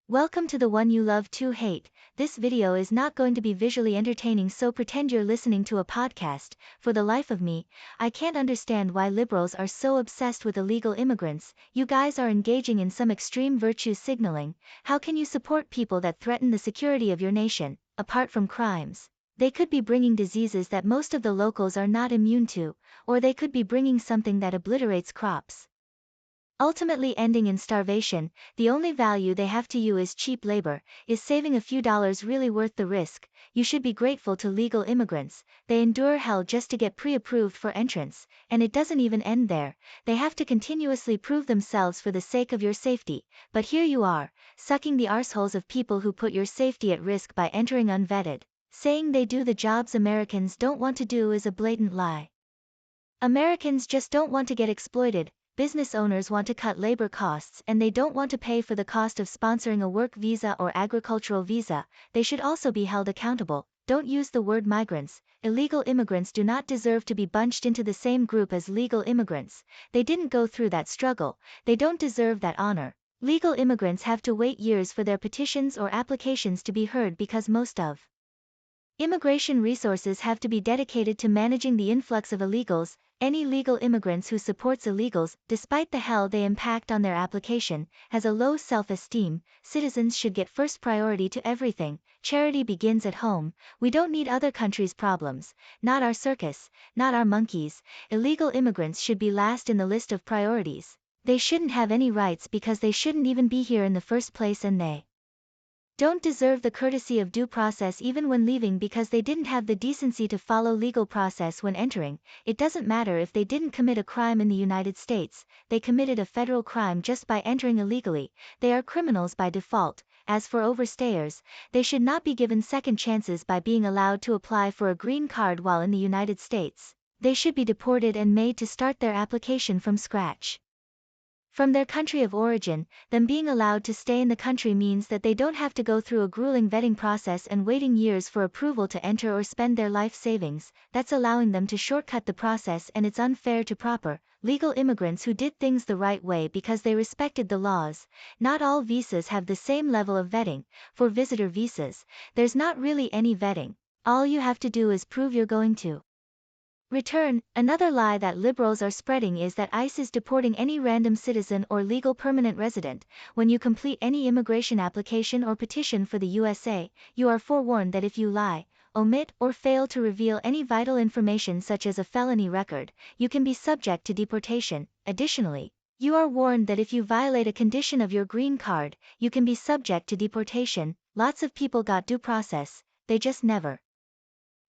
Welcome to the one you love to hate. This video is not going to be visually entertaining, so pretend you're listening to a podcast. For the life of me, I can't understand why liberals are so obsessed with illegal immigrants. You guys are engaging in some extreme virtue signaling. How can you support people that threaten the security of your nation, apart from crimes? They could be bringing diseases that most of the locals are not immune to, or they could be bringing something that obliterates crops, ultimately ending in starvation. The only value they have to you is cheap labor. Is saving a few dollars really worth the risk? You should be grateful to legal immigrants. They endure hell just to get pre-approved for entrance, and it doesn't even end there. They have to continuously prove themselves for the sake of your safety. But here you are, sucking the arseholes of people who put your safety at risk by entering unvetted. Saying they do the jobs Americans don't want to do is a blatant lie. Americans just don't want to get exploited. Business owners want to cut labor costs, and they don't want to pay for the cost of sponsoring a work visa or agricultural visa. They should also be held accountable. Don't use the word migrants. Illegal immigrants do not deserve to be bunched into the same group as legal immigrants. They didn't go through that struggle. They don't deserve that honor. Legal immigrants have to wait years for their petitions or applications to be heard because most of immigration resources have to be dedicated to managing the influx of illegals. Any legal immigrants who supports illegals, despite the hell they impact on their application, has a low self-esteem. Citizens should get first priority to everything. Charity begins at home. We don't need other countries' problems, not our circus, not our monkeys. Illegal immigrants should be last in the list of priorities. They shouldn't have any rights because they shouldn't even be here in the first place, and they don't deserve the courtesy of due process even when leaving because they didn't have the decency to follow legal process when entering. It doesn't matter if they didn't commit a crime in the United States, they committed a federal crime just by entering illegally. They are criminals by default. As for overstayers, they should not be given second chances by being allowed to apply for a green card while in the United States. They should be deported and made to start their application from scratch. From their country of origin. Them being allowed to stay in the country means that they don't have to go through a grueling vetting process and waiting years for approval to enter or spend their life savings. That's allowing them to shortcut the process, and it's unfair to proper, legal immigrants who did things the right way because they respected the laws. Not all visas have the same level of vetting. For visitor visas, there's not really any vetting. All you have to do is prove you're going to return. Another lie that liberals are spreading is that ICE is deporting any random citizen or legal permanent resident. When you complete any immigration application or petition for the USA, you are forewarned that if you lie, omit, or fail to reveal any vital information such as a felony record, you can be subject to deportation. Additionally, you are warned that if you violate a condition of your green card, you can be subject to deportation. Lots of people got due process, they just never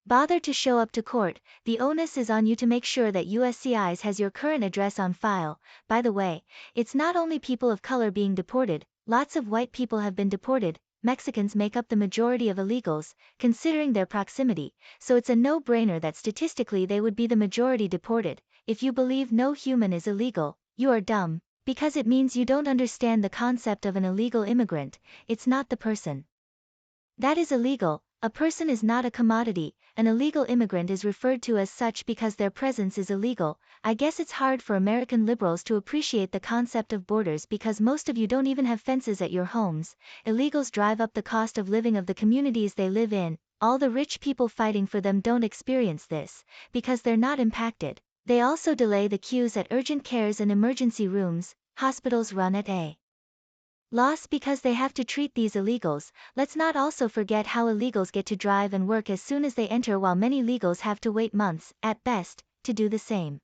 bother to show up to court. The onus is on you to make sure that USCIS has your current address on file. By the way, it's not only people of color being deported, lots of white people have been deported. Mexicans make up the majority of illegals, considering their proximity, so it's a no-brainer that statistically they would be the majority deported. If you believe no human is illegal, you are dumb, because it means you don't understand the concept of an illegal immigrant. It's not the person that is illegal. A person is not a commodity. An illegal immigrant is referred to as such because their presence is illegal. I guess it's hard for American liberals to appreciate the concept of borders because most of you don't even have fences at your homes. Illegals drive up the cost of living of the communities they live in. All the rich people fighting for them don't experience this because they're not impacted. They also delay the queues at urgent cares and emergency rooms. Hospitals run at a loss because they have to treat these illegals. Let's not also forget how illegals get to drive and work as soon as they enter, while many legals have to wait months, at best, to do the same.